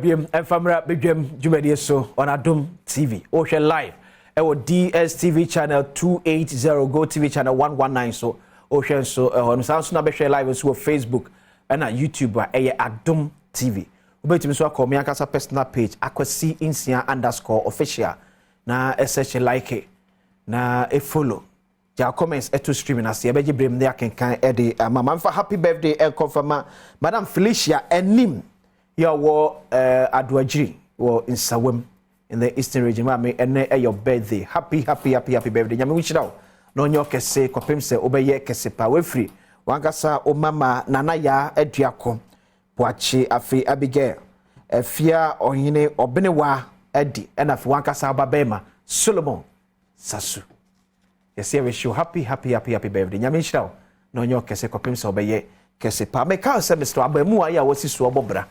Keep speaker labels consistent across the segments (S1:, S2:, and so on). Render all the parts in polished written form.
S1: biem famra bedwam dwumadi so on Adom TV o hwe live e DSTV channel 280 Go TV channel 119 so o hwe so on sanso na be hwe live so Facebook and YouTube Adom TV obetimi so akọ me akasa personal page akwasi _official na search like na follow ja comments to streaming as ye beje brem de akenkan e de mama mfa happy birthday e confirm Madam Felicia enim ya wo Adwajiri wo Nsawam in the Eastern region ma me ene your birthday happy birthday nyame wichira no nyo kese kopem se obeye kese pa we free wankasa o mama nana ya aduako poache afi Abigail afia ohene obenewa edi ena fi wankasa babema Solomon Sasu yes we show happy birthday nyame wichira no nyo kese kopem se obeye kese pa me ka se Mr. Abamu aya wasi so obobra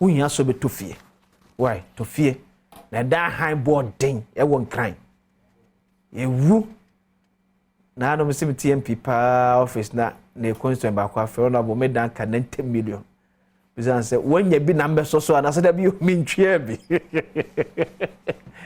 S1: unya so betofie why tofie na da high board den e won kran ye wu na no mse TMP pa office na constituent ba kwa fe honorable medan ka 90 million bizan say wonya bi number so na say da bi mintwe bi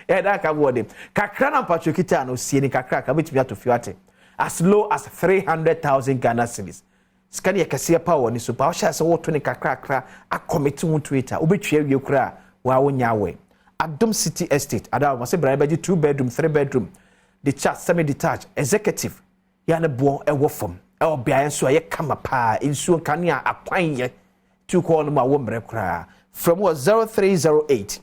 S1: e da ka wode kakra na patrokita no sie ni kakra ka betimi atofie ate as low as 300,000 Ghana cedis skani ya kase pa woni so pa sha se woto ni kakra a committee on Twitter obetwe awie kura wa wonya we Adom City Estate Adom was a brand 2 bedroom 3 bedroom the chat semi detached executive ya na bo e wo fom e obia enso ye kama pa enso kanea akwan ye to call no wo mre kura from 0308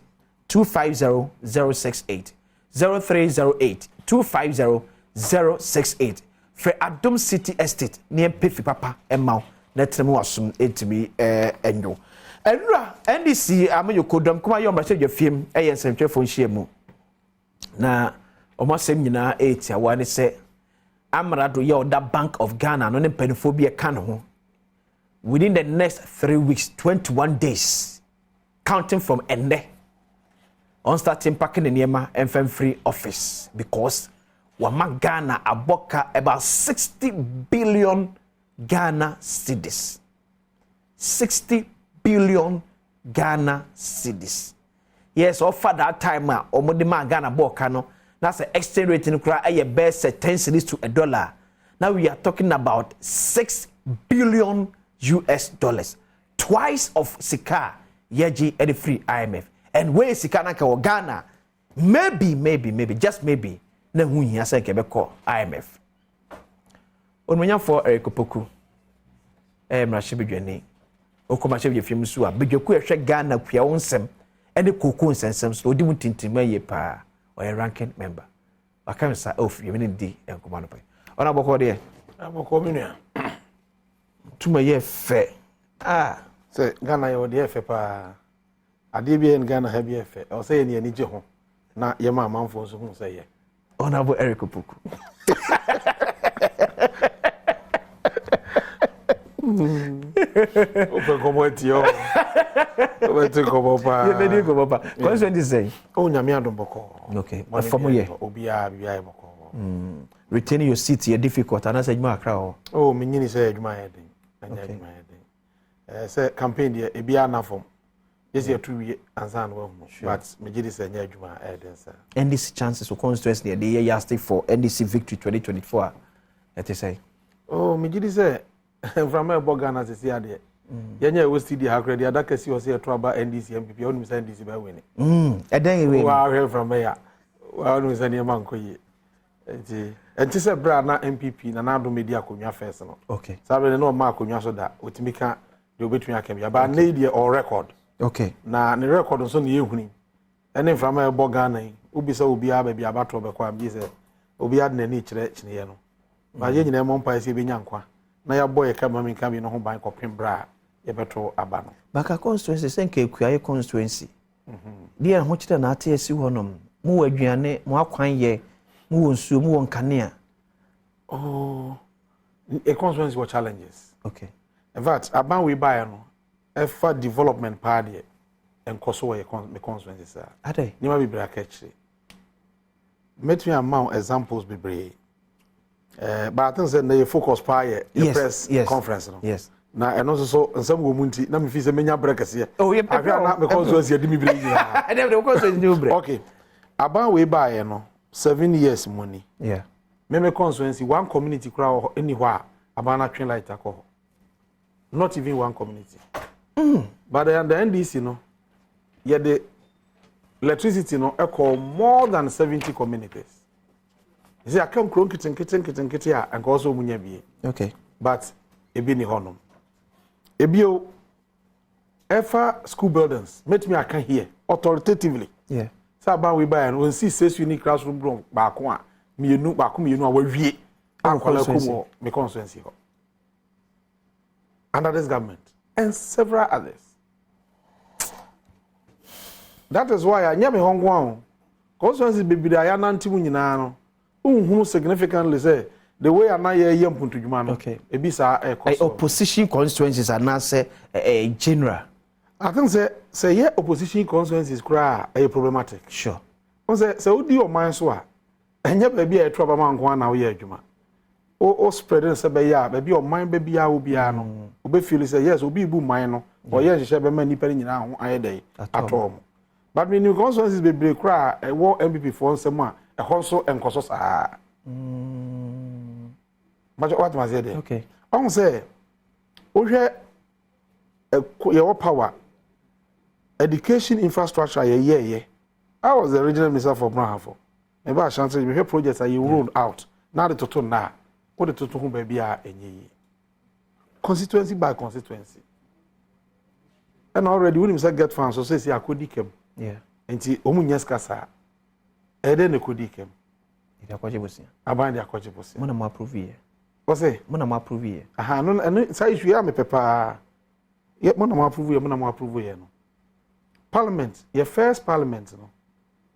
S1: 250 068 0308 250 068 for Adom City Estate near Pefi Papa Emma netremu wasum etimi enyo enra NDC amayo kodam kuma yo mrase dwafiem ensentwefo nhyiemu na omasem nyina etia wane se amrado ye oda Bank of Ghana no ne penifobia ka no ho within the next 3 weeks 21 days counting from ende on starting packing the niema and free office because wama Ghana aboka about 60 billion Ghana cedis 60 billion Ghana cedis yes offer that time omode ma Ghana boka no that's the exchange rate in kura aye best 10 cedis to $1 now we are talking about 6 billion US dollars twice of sika yeji at the free IMF and where sika na ka Ghana maybe just maybe na hu hia se ke be call IMF onwanya for Erikopoku mrahye bedwane okomache be fiam su a bedwaku ehwe Ghana kua wonsem ene koko nsensem so odi mutintim aye pa or ranking member akamsa of yemini di enkomano pa ona boko de
S2: aboko minua
S1: tuma ye fe
S2: se Ghana ye odi efe pa ade bi en Ghana ha bi efe o se ye ni ani je ho na ye ma manfo so hu se ye
S1: Honorable Erikopoku.
S2: Open commentio. Open compa.
S1: You made go papa. Constantly say.
S2: Oh nyame adom boko.
S1: Okay. But for me
S2: Obia boko.
S1: Retaining your seat here difficult and I said ma akra o.
S2: Oh me nyini say adwuma yedin. Anya adwuma yedin. Say campaign there e bia na form. Yes, you 2 years and but Majidi said,
S1: NDC chances for constituency the year yesterday for NDC victory 2024. Let us say.
S2: Oh, Majidi said, from my Bogana to see there. Yenya was the Hakre, the Adakasi was here to about NDC MPP, only NDC by winning.
S1: A day we
S2: are from Maya. Well, was any among Koye. And this is a brand MPP, and I do media Kunya first.
S1: Okay.
S2: So I know Mark Kunya so that, with Mika, the between can be about media or record.
S1: Okay.
S2: Na ni record so ni ehuni. Ene from my Bogana, ubi so ubi abe bi abato be kwa bi se obi ad na ni kire kire no. Ba ye nyina mo mpa se be nyankwa. Na ya boy ka ma mi ka bi no ho ban kopem bra ye beto aba no.
S1: Baka constituency senke kuaye constituency. Dia ho kire na ate esi honom. Mu wadwane, mu akwan ye, mu wonsuo, mu wonkane a.
S2: Oh. A constituency were challenges.
S1: Okay.
S2: In fact, aban we buy no effort development party and koso ye constituency sir.
S1: Ade.
S2: Nima bi bra ka kire. Met me amount examples be brave. But I think that they focus pa ye press conference no.
S1: Yes.
S2: na eno so nsam wo munti na me fi se menya brekese
S1: oh yeah
S2: na me constituency adi mi bre nyina
S1: and dem constituency new bre
S2: okay aban we ba ye no 7 years money
S1: yeah
S2: me constituency one community kra any ho a aban na twen light akọ not even one community but the NDC no ye the electricity no equal more than 70 communities. You see, I come clone kitten and also munya be.
S1: Okay.
S2: But ebi ni honum. Ebio ever school buildings. Met me I can hear authoritatively.
S1: Yeah.
S2: So about we buy and when see 6 unique classroom room back one. Mienu we wie. Akwala kumo me constituency ho. Under this government and several others. That is why I nyame hongwa. Constituency bibida ya nantimu nyina no. Unhunu significantly say the way ana ye mpuntudwuma no.
S1: Okay.
S2: Ebisa
S1: opposition constituencies are now say general.
S2: I think say ye opposition constituencies cry problematic.
S1: Sure.
S2: On say odi o man so a enye ba bia etu abama nko na wo ye adwuma. O spreading say be ya ba bia o man ba bia wo bia no. Obe feel say yes obi bu man no. O ye hye be ma nipa nyina ho ayedai atom. But when you constituencies be break cry e wo MPP for nsem a e ho so enkoso saa. What was it?
S1: Okay.
S2: On say o hwe your power education infrastructure ye I was the regional minister for Brahafo. Eba Ashanti we projects are you rolled out. Now the total na. What the total baby are enye. Constituency by constituency. And already when himself get funds so say akodikem.
S1: Yeah.
S2: Enti omu nyeska sa. Ede ne kodikem.
S1: If akwaje bosia.
S2: Aban de akwaje bosia.
S1: Mo na mo approve ye.
S2: What say?
S1: Mo na mo approve ye.
S2: Aha no say issue ya me pepa. Ye mo na mo approve ye no. Parliament, your first parliament no.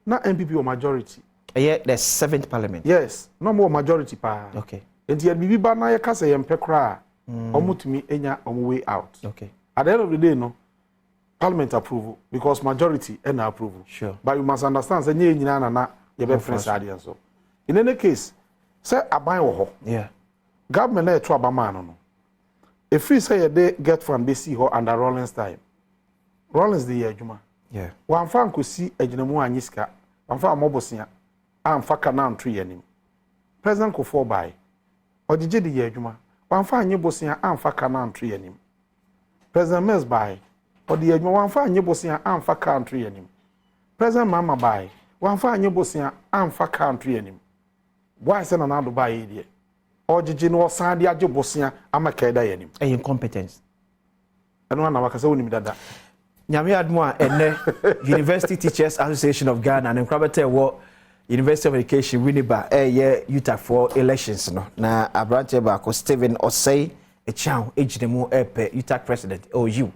S2: Na MPP or majority.
S1: Yeah, the 7th parliament.
S2: Yes, no more majority pa.
S1: Okay.
S2: Enti ye bibi ba na ye kasa ye mpekra. Omutumi enya omu way out.
S1: Okay.
S2: At the end of the day no parliament approval because majority and approval.
S1: Sure.
S2: But you must understand say nye nyina na ye be friends ade so. In any case, say aban wo ho.
S1: Yeah.
S2: Government na eto abama no. If we say they get from BC ho under Rollins time. Rollins the adwuma.
S1: Yeah.
S2: Wan fa nkosi aginamu anyiska. Wan fa amobosia. Amfa kana ntwe yanim. President Kofo bai. Odije the adwuma. Wan fa anyebosia amfa kana ntwe yanim. President Mez bai. Odi adwuma wan fa anyebosia amfa kana ntwe yanim. President Mama bai. Wan fa anyebosia amfa kana ntwe yanim. Why say na na do bai die? Ojije no san de agebosia amakaida yanim.
S1: Incompetence.
S2: Eno na wakasa wonim dada.
S1: Nyame admo ene University Teachers Association of Ghana and Nkrabete wo University of Education Winneba UTAC for elections no na abrante ba ko Stephen Osei Echan ejidemu UTAC president OU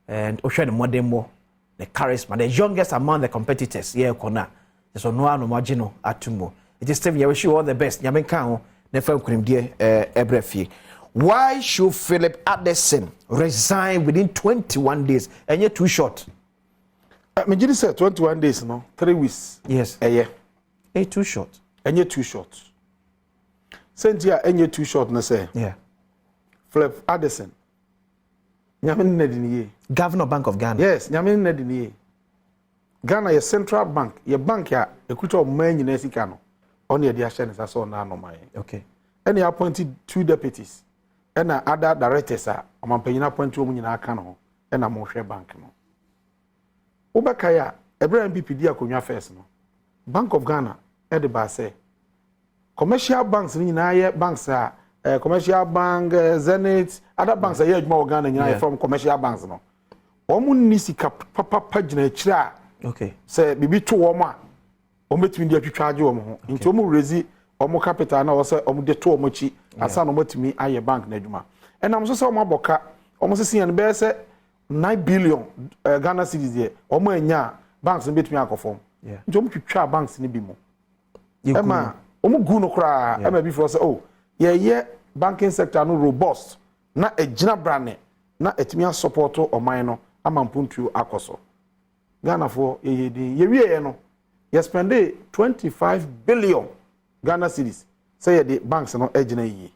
S1: and ohwe ne modern mo the charisma the youngest among the competitors kona so no anu magino atumo it is Stephen, I wish you all the best nyame kan ho ne fa nkunimdie ebrefie. Why should Philip Addison resign within 21 days? And yet too short.
S2: Me just say 21 days, no? 3 weeks.
S1: Yes. Too short.
S2: And yet too short. Sentia, and yet too short, no say.
S1: Yeah.
S2: Philip Addison. Nyamin Nedini.
S1: Governor Bank of Ghana.
S2: Yes, Nyamin Nedini. Ghana, your central bank, your bank, a equity of man in Esikano. Only the Ashen is also now no my.
S1: Okay.
S2: And he appointed 2 deputies. And other directors are amampanyina appoint wo nyina aka no and amohwe bank no obakaya Abraham PPD akonwa first no Bank of Ghana e de ba say commercial banks ni nyina ye banks commercial bank Zenith other banks are adwuma Ghana nyina from commercial banks no omu ni sika papa gina akira
S1: okay
S2: say bibi to wo ma ometumi di atwitwa age wo ho nti omu rezi omu capital na wo say omu de to omu chi asa no matumi aye bank na adwuma enam so say omu aboka omu sisi yan be say 9 billion Ghana cedis here omu anya banks betumi akofom nti omu twitwa banks ni bi mo ema omu gu no kra ema bi for say oh ye banking sector no robust na ejina brane na etumi support oman no amampuntu akoso Ghana for ye wie no ye spend 25 billion Ghana cedis say the banks no ejina yi.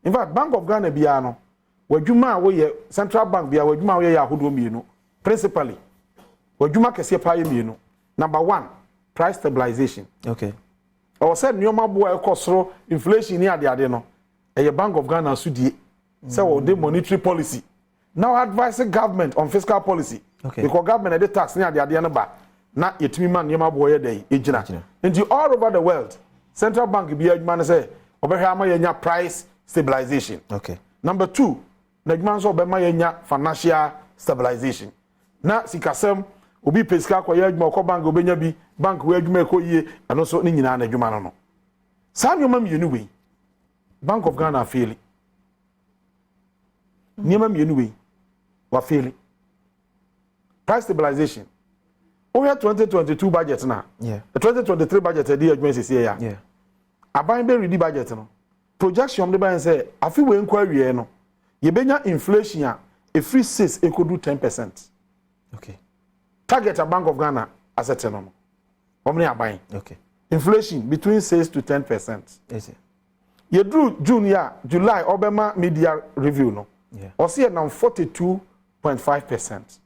S2: In fact, Bank of Ghana biya no wadwuma wo ye central bank bia wadwuma wo ye ahodo mienu principally wadwuma kese pa ye mienu. Number 1, price stabilization.
S1: Okay.
S2: Or said nyoma bo e kosoro inflation ni ade no. A Bank of Ghana sudie. Say what the monetary policy. Now advising government on fiscal policy.
S1: Okay.
S2: Because government the tax ni ade no ba. Na yetimi man nyoma bo ye dey ejina. And all over the world, central bank bi adwuma say obehwe ama yenya price stabilization.
S1: Okay.
S2: Number 2, na adwuma so obema yenya financial stabilization. Na sikasem obi pesika kwa ye adwuma ko bank obenya bi bank we adwuma ko yie ano so ni nyina na adwuma no. Sa nyoma mienu we Bank of Ghana failing. Nyoma mienu we wa failing. Price stabilization. We have 2022 budget na.
S1: Yeah.
S2: The 2023 budget e dey adwuma sisi ya.
S1: Yeah.
S2: Aban be ready budget no. Projection de ban say afi we nkwa wie no. Ye benya inflation a free 6 ekodu 10%.
S1: Okay.
S2: Target a Bank of Ghana asset no. Omni aban.
S1: Okay.
S2: Inflation between 6 to 10%.
S1: Yes.
S2: Ye drew June ya July Obama media review no.
S1: Yeah.
S2: Or see now 42.5%.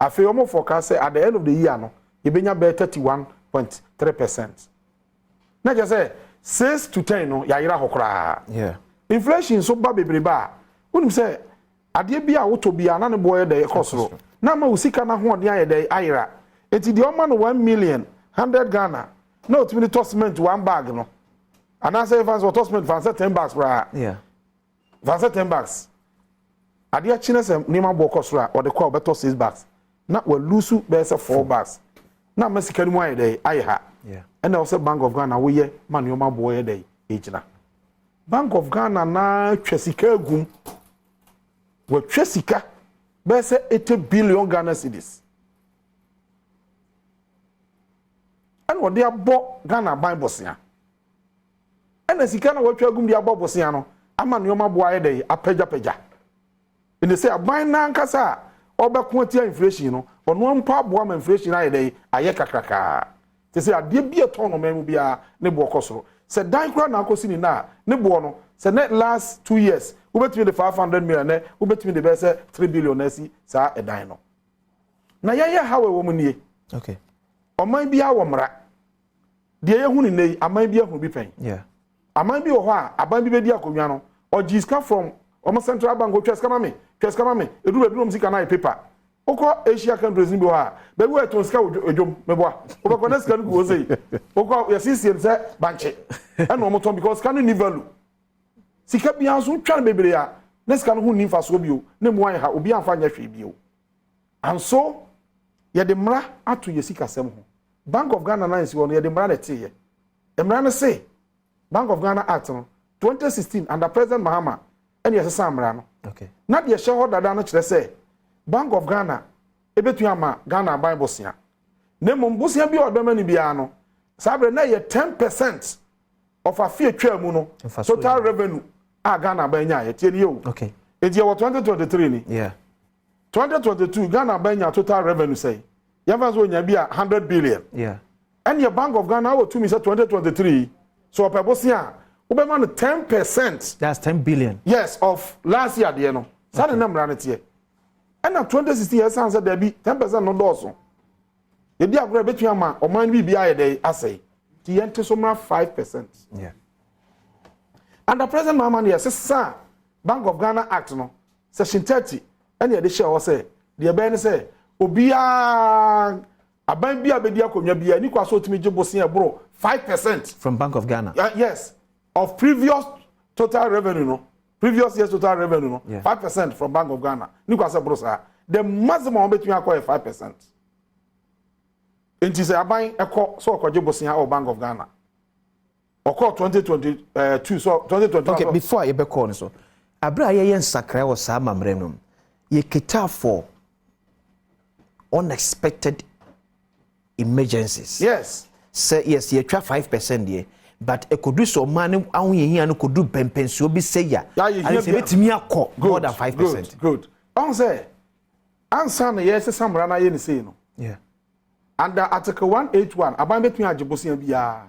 S2: Afi omo forecast say at the end of the year no, ye benya be 31.3%. Na just say 6 to 10 no ya yira hokra.
S1: Yeah.
S2: Inflation so ba bebreba. Unim say ade bia woto bia na ne boye dey kosoro. Na ma usika na ho de aye dey ayira. Enti de oma no 1 million 100 Ghana. Na otimi to cement 1 bag no. And I say fans what cement fans 10 bags bra.
S1: Yeah.
S2: Fans 10 bags. Ade a chine sem ni ma bo kosoro or the call better 6 bags. Na we lose be say 4 bags. Na ma sika ni mo aye dey aye ha.
S1: Yeah.
S2: And also Bank of Ghana we ye man yo ma boye dey ejina. Bank of Ghana na twesika egum. We twesika be say 80 billion Ghana cedis. And what they abo Ghana buy bosia. And the sika na we twagum dia abo bosia no, ama no ma boa dey apeja. And they say aban na nkasa obeko atia inflation no, ono mpa boa ma inflation aye dey aye kakraka. They say ade bia ton no memu bia ne bo kosoro. Say dan kra na akosi ni na ne bo no, say net last 2 years, we between the 500 million ne, we between the best 3 billion na si sa edan no. Na ye hawe wo mu nie.
S1: Okay.
S2: Oman bia wo mra. De ye hu ni nei, aman bia hu bi pen.
S1: Yeah.
S2: Aman bi wo ho a, aban bi bedi akonwa no, ojiska from omo central bank go tweskama me, edu bedum sika na paper. Oko Asia countries ni bi ho a, be we to sika odwom meboa. Obako na sika no go say. Oko ya CCM say banche. E no mo ton because can ni value. Sika bia so twa na bebre a, na sika no hu ni faso bio, na mu an ha obi anfa nya hwe bio. And so ye de mra ato ye sika sem ho. Bank of Ghana na nsi wono ye de mra na tie ye. Emra na say Bank of Ghana Act no 2016 under President Mahama and yes samra no.
S1: Okay.
S2: Na de shareholder da no kire say Bank of Ghana ebetu ama Ghana buy bosia. Na mum bosia bi odema ni bia no. Sabre na ye 10% of a fee twa mu no. Total revenue a Ghana buy nya ye tie ni yo.
S1: Okay.
S2: E die 2023 ni.
S1: Yeah.
S2: 2022 Ghana buy nya total revenue say. Yava zo nya bia 100 billion.
S1: Yeah.
S2: And your Bank of Ghana will to me say 2023. So pebosia obema no 10%.
S1: That's 10 billion.
S2: Yes, of last year there no. Sa the number na tie. And na 2016 years answer there be 10% no doso. Ye di agro betu ama o man bi bia ye dey asay. Ti yente so ma 5%.
S1: Yeah.
S2: And the present Mama here say Bank of Ghana Act no section 30 and ye dey share o say the be ne say obia aban bia be di akonwa bia ni kwa so timi gebosia bro 5%
S1: from Bank of Ghana.
S2: Yes, of previous total revenue no. Previous year's total revenue no.
S1: Yeah.
S2: 5% from Bank of Ghana. Ni kwa say bro sir. The maximum between acquire 5%. Enti say aban ekọ so okoje bosia or Bank of Ghana. Okọ 2022 so 2021.
S1: Okay, before you be call so. Abra ye nsakra wo sa mamrem no. Ye kita for unexpected emergencies.
S2: Yes.
S1: Say yes, ye twa 5% there. But e could do so man ahun ye hia no could do pension bi say ya. And say betimi akọ more than 5%.
S2: Good. On say answer na yes samra na ye ni say no.
S1: Yeah.
S2: Under Article 181, aban betumi agebosia bia.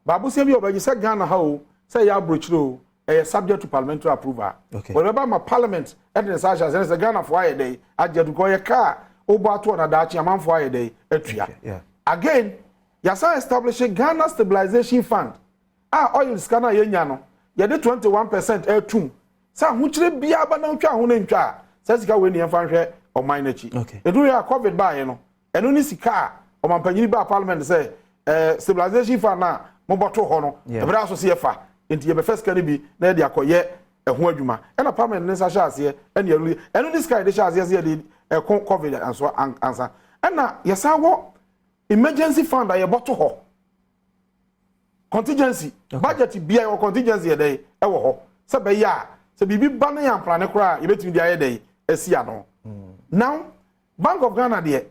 S2: Ba bosia bi obaji say Ghana ha o, say ya brochiro, subject to parliamentary approval.
S1: Okay.
S2: Whenever my parliament at the Sasha says a Ghana for a day, I just go a car, over to another dachi, a man for a day,
S1: Yeah.
S2: Again, Yasa establishing Ghana Stabilization Fund. Oil scanner yenyano. Yede 21% air tum. Sa huchire bia ba na ntwa ho na ntwa. Sa sika we ni emfa hwe o man na chi. Edu ya COVID ba ye no. Eno ni sika o mampanyini ba parliament say stabilization fund na mo boto ho no. E bra so se yefa. Enti ye be first can bi na ye de akoye ho adwuma. E na parliament ne sa sha ase e na ye eno ni sika de sha ase ye de COVID anso ansa. E na yesa wo emergency fund a ye boto ho. Contingency budget bia or contingency e dey e wo ho se be ya se bibi ba na ya plan kra ye betimi dia ye dey esia no now Bank of Ghana de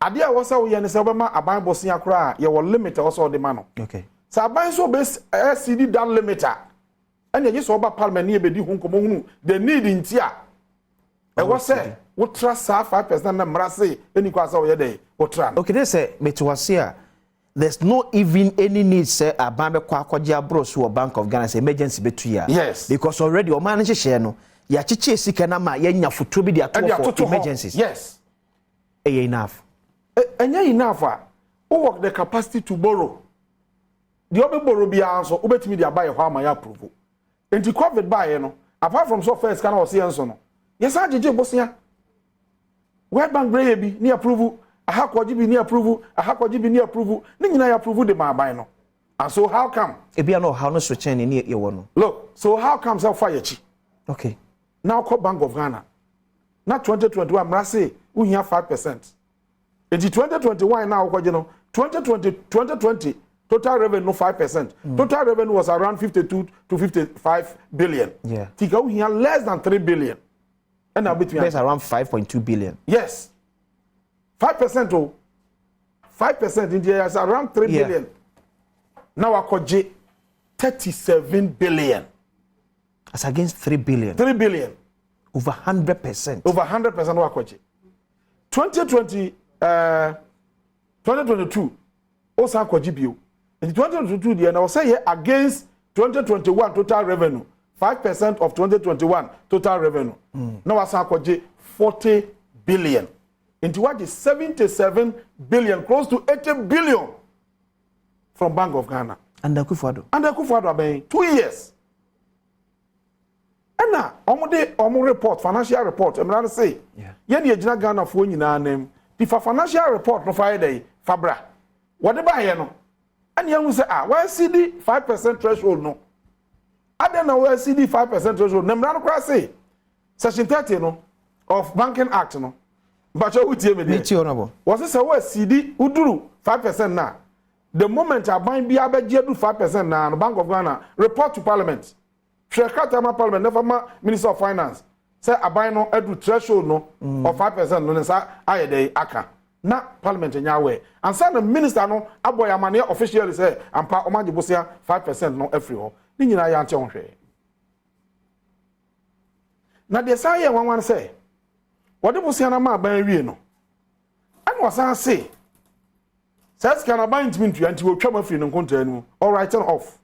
S2: ade a wo se wo ye ne se wo ma aban bosia kra ye wo limit wo so de ma no
S1: okay
S2: se aban so be LCD down limiter ene ye so ba parliament ne be di hu nkomo hunu the need ntia e wo se wo tra sa 5% na mrase eni kwa sa wo ye dey wo tra
S1: okay they say metwase a there's no even any need say abambe kwa akwaje abroso or Bank of Ghana say emergency betu ya.
S2: Yes.
S1: Because already o man hye no ya chiche sika na ma yanya foto bi dia to for emergencies.
S2: Yes.
S1: Enough.
S2: Enya enough who work the capacity to borrow. The obe borrow bi anso obetimi dia buy ho ama ya approve. Enti COVID buy no apart from so first can o see enso no. Yes ajeje bosia. World Bank bray bi ni approve ahakwaji bi ni approve ni nyina ya approve the maban no. And so how come
S1: Ebia no how no switch ni ye wo no.
S2: Look, so how come self fire chi?
S1: Okay.
S2: Now call Bank of Ghana. Now 2021 mrase we here 5%. In 2021 now kwaje no 2020 total revenue 5%. Total revenue was around 52 to 55 billion.
S1: Yeah.
S2: Tika we here less than 3 billion. And now between
S1: there's around 5.2 billion.
S2: Yes. 5% oh. 5% in there is around 3 billion. Now akoje 37 billion.
S1: As against 3 billion.
S2: 3 billion.
S1: Over 100%.
S2: Over 100% wakoje. 2022 also akoje bio. In 2022 there now say against 2021 total revenue 5% of 2021 total revenue. Now asa akoje 40 billion. Into what is 77 billion, close to 80 billion from Bank of Ghana.
S1: Under Kufuado.
S2: Under Kufuado about 2 years. And now, omo report, financial report, I'm not say, yen ye jina Ghana for nyina name. The financial report no fire day, Fabra. Whatever here no. And you say, why CD 5% threshold no? I don't know where CD 5% threshold. Nemrano cra say, Section 30 no of Banking Act no. But you would tell me
S1: honorable.
S2: Was this a word CD uduru 5% now? The moment I bind be able to do 5% now, the Bank of Ghana report to Parliament. Shrekatama Parliament, never Minister of Finance. Say I buy no edu threshold no of 5% no nsa aye dey aka. Na Parliament in way. And say the minister no aboya mane officially say ampa omaje bosia 5% no every ho. Ni nyina ya nche onhwe. Na de say ye wan say what do you say na ma ban wie no and was an say says can I buy into anti will come free no contract no all writing off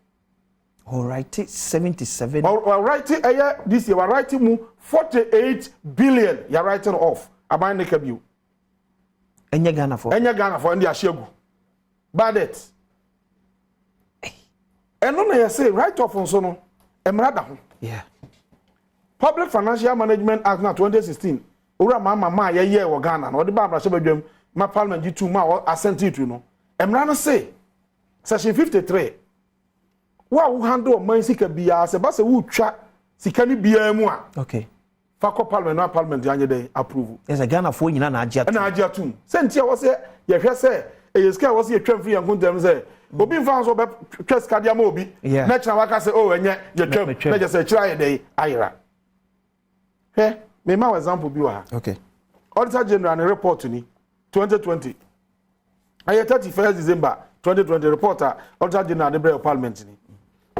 S1: all right 77
S2: all writing this year writing mu 48 billion you writing off aban ne kabiu
S1: enya Ghana for
S2: ndi ashegu bad it eno na say write off nso no emra da ho
S1: yeah
S2: Public Financial Management Act na 2016 ora mama ye wo Ghana no de ba abra badwam ma parliament gitu ma assent it no emra no say section 53 wa wo handle man sika bia se ba se wo twa sika ni bia mu a
S1: okay
S2: fa ko parliament na parliament anye dey approve
S1: yes a Ghana for nyina na agya
S2: tum se ntia wo se ye hwe se e sika wo se ye twam free yankuntam se obi mfa so be twa sika dia ma obi na kira waka se oh enye ye twam na je se kira ye dey ayira he me ma example bi wa
S1: okay
S2: Auditor General and report ni 2020. Aye 31st December 2020 reporter Auditor General the Parliament ni.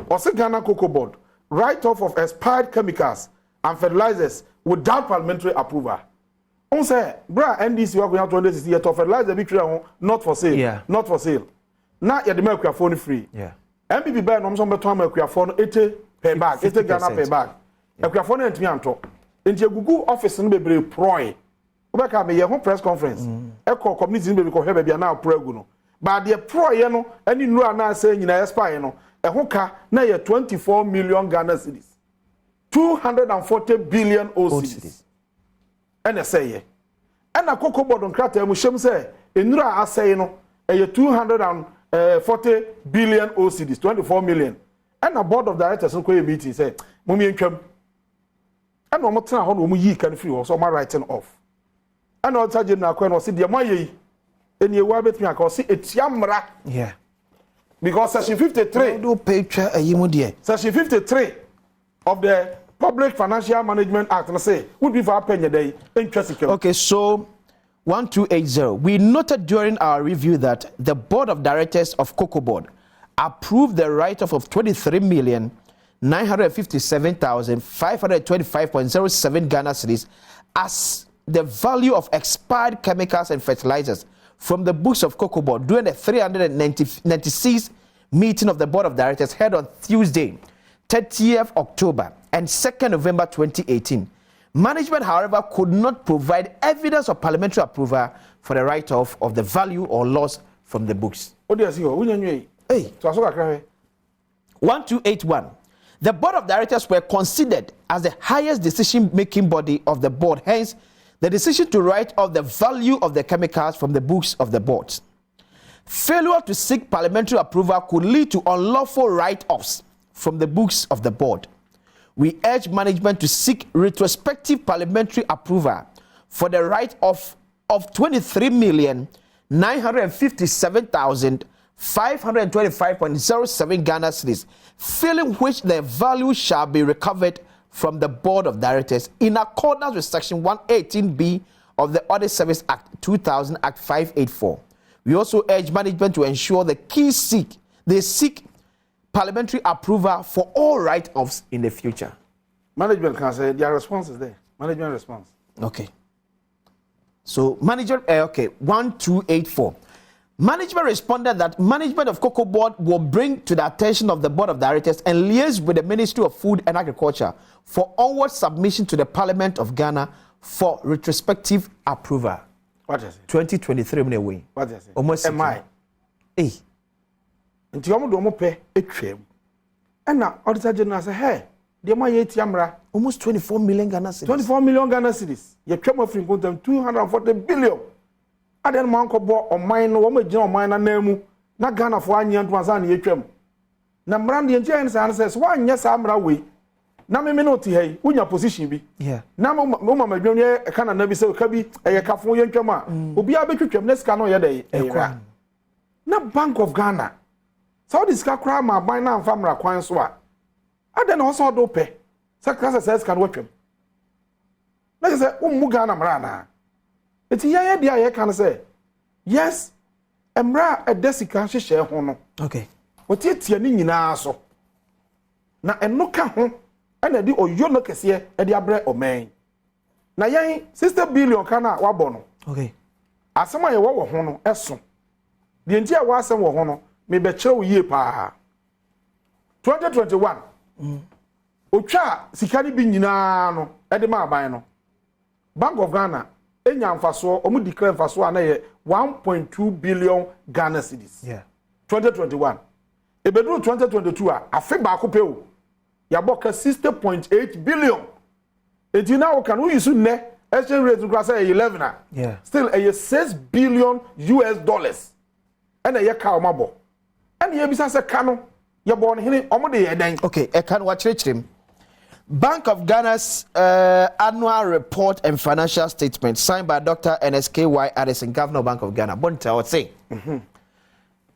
S2: Ose Ghana Cocoa Board write off of expired chemicals and fertilizers without parliamentary approval. On say bra NDC wa go 2016 yet fertilizer bi kira not for sale.
S1: Yeah.
S2: Not for sale. Na ye de make phone free.
S1: Yeah.
S2: MPP buy no so beto am akuafo no 80 per bag. 80 Ghana per bag. Ekuafo na ntumi anto. Enti egugu office no bebre proy. Obeka me ye ho press conference. Eko community no bebre ko hwe bia na progu no. But the proy no ani nura na asa nyina expire no. Eho ka na ye 24 million Ghana cedis. 240 billion cedis. Ene say ye. Ena koko board on krata mu hyem say enura asay no ye 240 billion cedis, 24 million. And the board of directors no koye meeting say mummy entwam. And no tena ho no mu yi kan free so ma writing off. And all charge na akwa no se de moye eni ewa betimi aka se etiamra.
S1: Yeah.
S2: Because section 53
S1: do picture ayimu de.
S2: Section 53 of the Public Financial Management Act say would be for penny day interest.
S1: Okay, so 1280. We noted during our review that the board of directors of Cocoa Board approved the write-off of 23,957,525.07 Ghana cedis as the value of expired chemicals and fertilizers from the books of Cocoa Board during the 396th meeting of the board of directors held on Tuesday, 30th October and 2nd November 2018. Management, however, could not provide evidence of parliamentary approval for the write-off of the value or loss from the books. Hey. 1281. The board of directors were considered as the highest decision-making body of the board. Hence, the decision to write off the value of the chemicals from the books of the board. Failure to seek parliamentary approval could lead to unlawful write-offs from the books of the board. We urge management to seek retrospective parliamentary approval for the write-off of 23,957,525.07 Ghana cedis, failing which the value shall be recovered from the board of directors in accordance with section 118B of the Audit Service Act 2000 Act 584. We also urge management to ensure they seek parliamentary approval for all write-offs in the future.
S2: Management can say their response is there. Management response.
S1: Okay. So management, 1284. Management responded that management of Cocoa Board will bring to the attention of the board of directors and liaise with the Ministry of Food and Agriculture for onward submission to the Parliament of Ghana for retrospective approval.
S2: What is it?
S1: 2023 minute way.
S2: What is it?
S1: Almost.
S2: Am I?
S1: Hey.
S2: Nti omo do mo pe etwem. Na auditor general say, "Hey, the man yet yamra
S1: almost 24 million Ghana cedis.
S2: 24 million Ghana cedis. Ye twem afrin kontam 240 billion. Aden man ko bo oman no wo ma gina oman na namu na Ghana fo anya nto ansa na ye twem. Na mran de ntia nsa say wa anya sa mra we. Na me no ti hey, unya position bi.
S1: Yeah.
S2: Na mo ma dwom ye kana na bi say ka bi eye kafo ye twem a obi abetwetwem na sika no ye dey. Na Bank of Ghana so this kakra ma ban na amfa mra kwan so a ade na so do pe sakra says can watch him na say ummu Ghana mra na eti ya dia ye kan say yes emra edesika hwehwe ho no
S1: okay
S2: otietie ni nyina so na eno ka ho na di oyo no kese e di abre omen na yen 60 billion kana wabọ no
S1: okay
S2: asema ye wo ho no eso de nti a wasem wo ho no me be kire ye pa 2021 otwa sikari bi nyina no e de ma aban no Bank of Ghana enya mfaso omu declare mfaso na ye 1.2 billion Ghana cedis.
S1: Yeah.
S2: 2021 ebedu 2022 a afi ba ko pe o ya boka 60.8 billion. Eti na o kan we use ne exchange rate go say 11 a.
S1: Yeah.
S2: Still a 6 billion US dollars. And a ye ka o mabo. And ye bisa se ka no ye born hini omo de ye den.
S1: Okay, e kan wa chirechirem. Bank of Ghana's annual report and financial statement signed by Dr. NSKY Addison, Governor of Bank of Ghana. Bonta would say,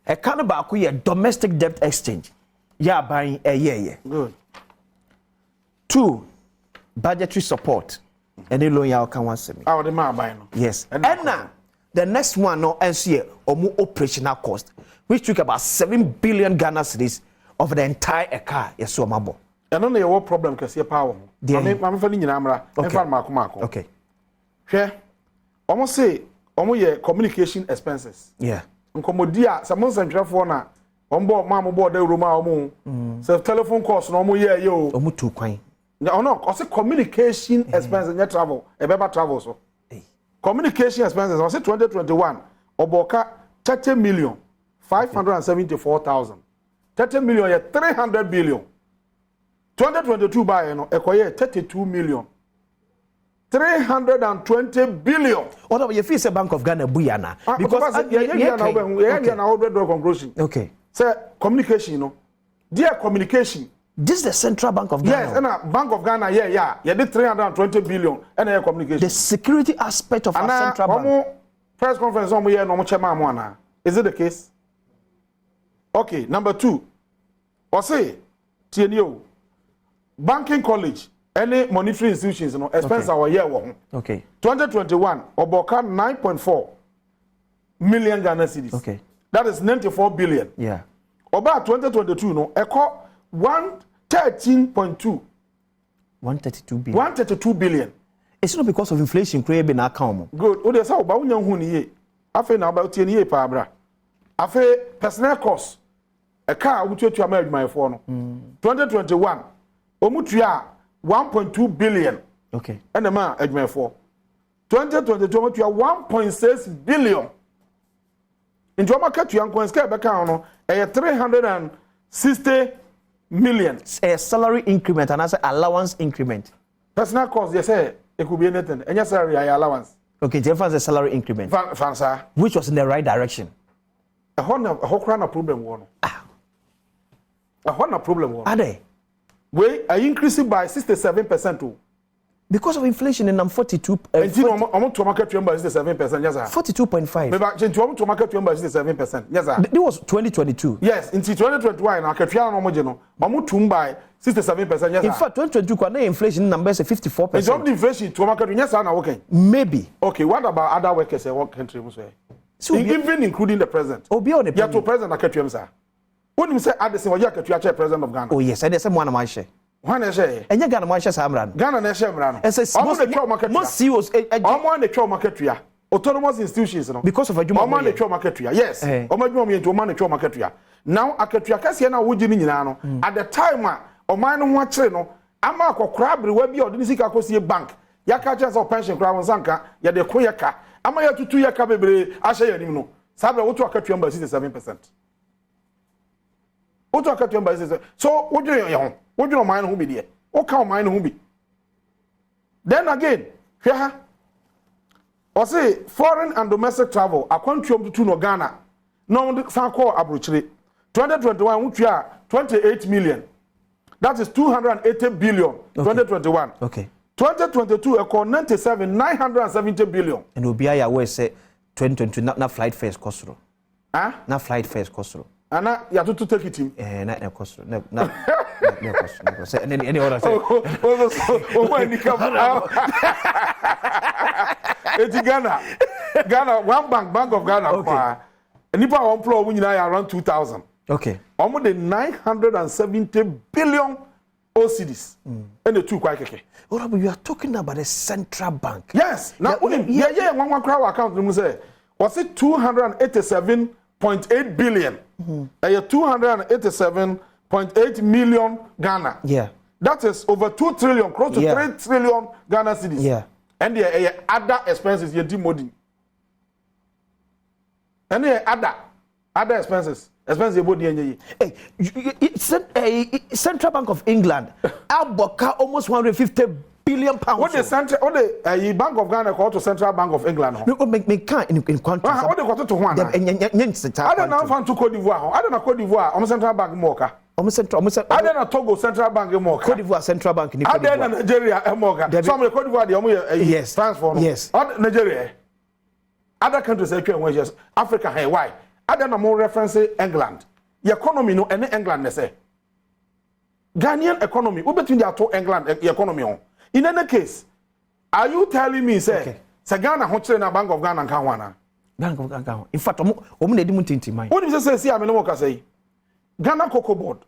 S1: a kind of back domestic debt exchange. Yeah, buying a year.
S2: Good.
S1: 2, budgetary support. Any loan you can want to me.
S2: Our demand buy no.
S1: Yes. And now, the next one, no, NCA or more operational cost, which took about 7 billion Ghana cedis of the entire car. Yes, so mabo.
S2: And only a problem because your power. I'm feeling in Amra.
S1: Okay.
S2: Here, almost say, almost your communication expenses.
S1: Yeah.
S2: Nkomodia, some months and for na ombo mama board the room omo so telephone calls no omo ye yo
S1: omo tu kwan
S2: no I say communication expenses and travel e beba travel so communication expenses I say 2021 oboka 30,574,000 30 million ye 300 billion 2022 buy no ekoye 32 million 320 billion.
S1: What about your fees? Bank of Ghana buyana
S2: because conclusion.
S1: Okay.
S2: Say communication, you know. Dear communication.
S1: This is the Central Bank of Ghana.
S2: Yes, and Bank of Ghana, yeah. You did 320 billion and a communication.
S1: The security aspect of our Central Bank.
S2: Press conference on we no chairman. Is it the case? Okay, number 2. Or say TNO Banking College. Any monetary institutions, you know, expense our year one.
S1: Okay. 2021,
S2: Oboka 9.4 million Ghana cedis.
S1: Okay.
S2: That is 94 billion.
S1: Yeah.
S2: Oba 2022, no, Echo 113.2.
S1: 132 billion.
S2: 132 billion.
S1: It's not because of inflation creating an account.
S2: Good. O de sa oba unyan hu ni ye. Afe na oba tie ni ye pa bra. Afe personnel cost. A car which you are married my phone. 2021. Omutua 1.2 billion.
S1: Okay.
S2: And the man admin for 2022 1.6 billion. In your market you can scale back on a 360 million.
S1: A salary increment and as allowance increment.
S2: Personal cost, they say it could be anything. And your salary allowance.
S1: Okay, Jeffers a salary increment.
S2: Fansa.
S1: Which was in the right direction.
S2: A whole problem one. A whole problem one.
S1: Are they?
S2: We are increasing by 67% too.
S1: Because of inflation and I'm 42.
S2: And I'm to market to 67%. Yes, sir.
S1: 42.5.
S2: Maybe to market to 67%. Yes, sir.
S1: That was 2022.
S2: Yes, in 2021, I can try no more. I'm to buy 67%. Yes,
S1: in fact, 2022, inflation numbers are 54%.
S2: It's not the inflation to market. Yes, sir. Now working.
S1: Maybe.
S2: Okay. What about other workers in what country? So even including the president.
S1: Oh, beyond the
S2: president. Yeah, to president, I can sir. When you say Addison, what you can president of Ghana?
S1: Oh yes, and there's someone my share.
S2: One is a
S1: and you Ghana my share Samran.
S2: Ghana nation brand.
S1: And says most CEOs
S2: on the trade market here. Autonomous institutions,
S1: because of a Juma
S2: man the trade market here. Yes. Omajuma me to man the trade market here. Now akatua kase na woji ni nyina no at the time o man no ho kire no ama akokra brewa bi odini sika kosie bank yaka chance of pension kra wonsanka ya de ko yaka ama ya tutu yaka bebre ahye yanim no sabe wotu akatua mba 67%. Wotu akatua mba 67%. So wodwe ye ho wodwe o man no ho bi de o ka o man no ho bi. Then again hwe or say foreign and domestic travel akwantuom to no Ghana no san call abrochire 2021 wutua 28 million. That is 280 billion. Okay. 2021.
S1: Okay.
S2: 2022 equal 970 billion.
S1: And Obia ya we say 2022 na flight fares cost.
S2: Huh?
S1: Na flight fares cost.
S2: Ana ya to take it him.
S1: Na cost. Na cost. Say any other say.
S2: Oh my ni come out. It's Ghana one bank of Ghana. Okay. Nipa one floor we around 2000.
S1: Okay.
S2: Almost the 970 billion OCDs. And the two quite okay.
S1: Oh, but you are talking about the central bank.
S2: Yes. Now, one crowd account was it 287.8 billion? 287.8 million Ghana.
S1: Yeah.
S2: That is over 2 trillion, close to 3 trillion Ghana cedis.
S1: Yeah. And
S2: the other expenses you demoding. And the other expenses. Expenses body
S1: Central Bank of England aboka almost 150 billion pounds.
S2: What the central Bank of Ghana called to Central Bank of England?
S1: No, make can in country.
S2: What they got to one? I don't know fan to Cote d'Ivoire. I don't know Cote d'Ivoire. Central Bank Moka. I don't know Togo Central Bank Moka.
S1: Cote d'Ivoire Central Bank.
S2: I don't know Nigeria Moka. Some of the Cote d'Ivoire yes transfer.
S1: Yes.
S2: Nigeria. Other countries Africa. Hey, why? I don't know more reference England. The economy no any England they say. Ghanaian economy. What between the two England economy on? In any case, are you telling me say Ghana hoche na Bank of Ghana and Ghana?
S1: Bank of Ghana. In fact, omu na edimu tinti mai.
S2: What do you say I mean what say? Ghana Cocoa Board.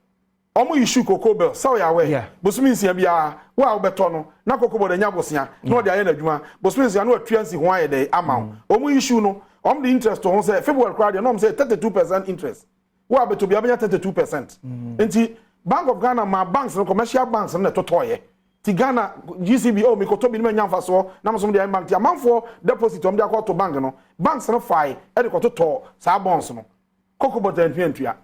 S2: Omu issue cocoa bill. So ya we. Bosumi nsia bia wa obeto no na cocoa board enya bosia. No de aye na adwuma. Bosumi nsia no atuansi ho aye dey ama. Omu issue no the interest to say February crowd, no say 32% interest. wo abeto bia benya 32%. Enti Bank of Ghana ma banks no commercial banks no totoye. Ti Ghana GCB o mi koto bi no nyamfa so na mo so de bank ti amanfo deposit om de akọ to bank no banks no fai e de koto to sa bonds no kokobota ntwentua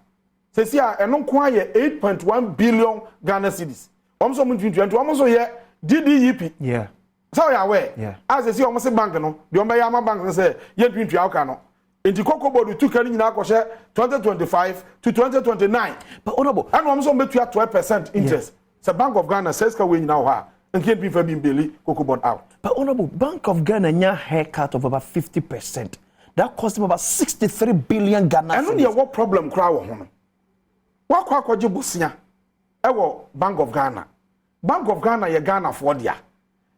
S2: sesi a eno nko aye 8.1 billion Ghana cedis om so ntwentua om so ye DDEP
S1: yeah
S2: so ya we
S1: yeah
S2: as sesi om se bank no de om be ya ma bank no say ye ntwentua aka no enti kokobodu tu kan nyina akọhye 2025 to 2029
S1: but honorable
S2: and om so betua 12% interest yeah. So Bank of Ghana says ka we now ha and can't be for being Billy Coco out.
S1: But honorable Bank of Ghana nya haircut of about 50%. That cost them about 63 billion Ghana.
S2: And only what problem crowd hono. What kwa jibusia? Ewo Bank of Ghana. Bank of Ghana ye Ghana for dia.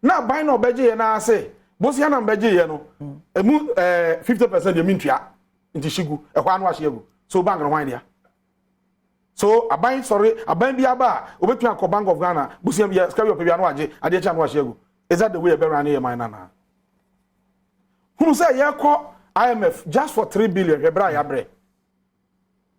S2: Na buy no beje na say bosia na beje ye no. Emu 50% ye mintua nti shigu e kwa no ahye egu. So bank no hwan dia. So aban bi aba obetu akọ Bank of Ghana busia bia ska bi bia no age ade cha no ahye egu. Is that the way e be run here mine na? Who say ye call IMF just for 3 billion hebra ya bre.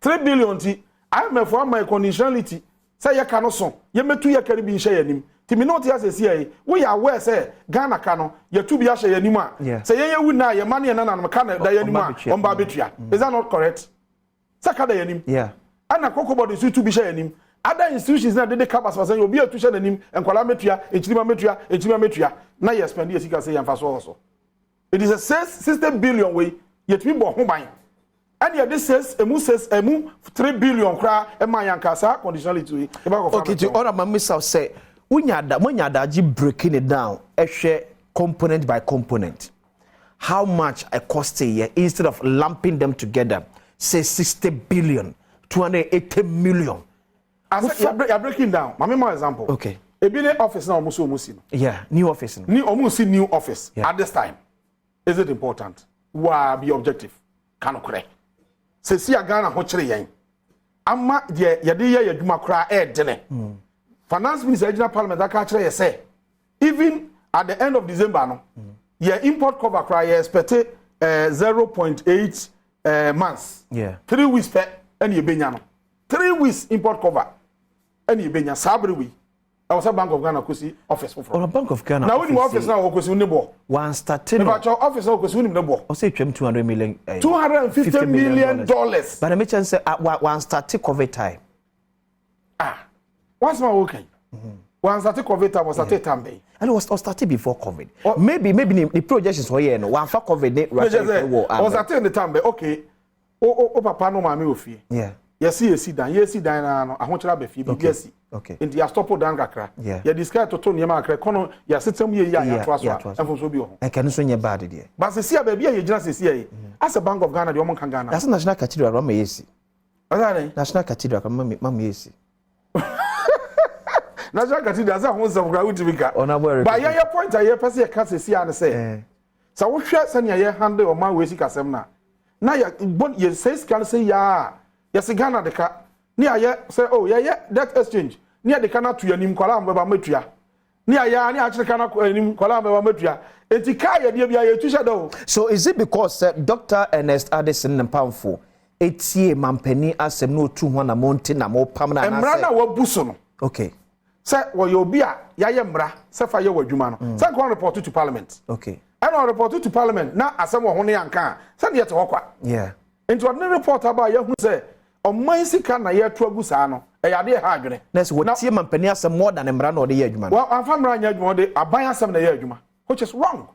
S2: 3 billion ti IMF for my conditionality say ye ka no so ye metu ye kari bi nhye yanim. Ti me not ya say ye we ya aware say Ghana ka no ye tu bi ya hye yanim a say ye wu na ye mane na no ka na da yanim a on ba betua. Is that not correct? Say ka da yanim.
S1: Yeah.
S2: Ana kokobodi su tu bi hye yanim. Other institutions na dey cap as say obi atu hye nanim enkwala metua echirima metua na ye spend ye sika say yan fa so also. It is a 60 billion way yet we bo ho ban. And yet this says emu 3 billion kra e man yan kasa conditionality to
S1: okay to all my missile say when you breaking it down share component by component how much a cost a year instead of lumping them together say 60 billion 280 million.
S2: As you're breaking down, my more example.
S1: Okay.
S2: A billion office now almost no.
S1: Yeah, new office.
S2: New office at this time. Is it important? Why be objective? Cannot correct. Say see a Ghana hochre yen. Amma ye ye duma kra dene. Finance Minister Regional Parliament that catch ye say even at the end of December no ye import cover cry ye expect 0.8 months.
S1: Yeah.
S2: 3 weeks per any ye benya no. 3 weeks import cover. Any benya sabri we. I was a Bank of Ghana kusi office for.
S1: Or a Bank of Ghana.
S2: Now when you office now kusi unebo.
S1: One starting.
S2: About your office now kusi unebo.
S1: I say 200 million.
S2: $250 million.
S1: But I mention say one starting COVID time.
S2: What's my working? One starting COVID time was started time.
S1: And it was started before COVID. Maybe the projections were here no. One for COVID.
S2: Was started the time. Okay. Oh papa no mami ofi.
S1: Yeah.
S2: Yes dan na no ahochira be fi bi yes.
S1: Okay.
S2: Nti ya stop down kakra. Ya discard to nyema akra kono ya setem ye ya to aso. Enfo so bi ho.
S1: E kan so nye bad there.
S2: But se sia ba bia ye gina se sia ye. As a Bank of Ghana de omon kan Ghana.
S1: That's National Cathedral ro ma yesi.
S2: Azare.
S1: National Cathedral kan ma yesi.
S2: National Cathedral za ho nsam kra utibika. But ya point ya pese ye ka se sia ne se. Sa wo hwe se ne ye handle o ma we sika sem na ya bon ye se sika se ya yes Ghana de ka ni aye say oh yeah that exchange ni de ka na to yanim kwala mbeba matua ni aye ni a kire ka na yanim kwala mbeba matua enti ka ye de bia ye tu shadow. So
S1: is it because Dr. Ernest Addison Mpamfo etie mampani asem no tu ho na monte na mo pam na na
S2: emra na wabuso no.
S1: Okay.
S2: Say wo ye obi a ya ye mra say fa ye wadwuma no say go report to parliament.
S1: Okay.
S2: And on report to parliament na asem wo ho ne yanka say ne ye te hokwa.
S1: Yeah.
S2: Enti ordinary report about ye hu say o man sika na ye to agusa no e ya de ha adwene
S1: let's what tie mampani asem more than emra na o de ye adwuma
S2: well amfa mra nya adwuma de aban asem na ye adwuma which is wrong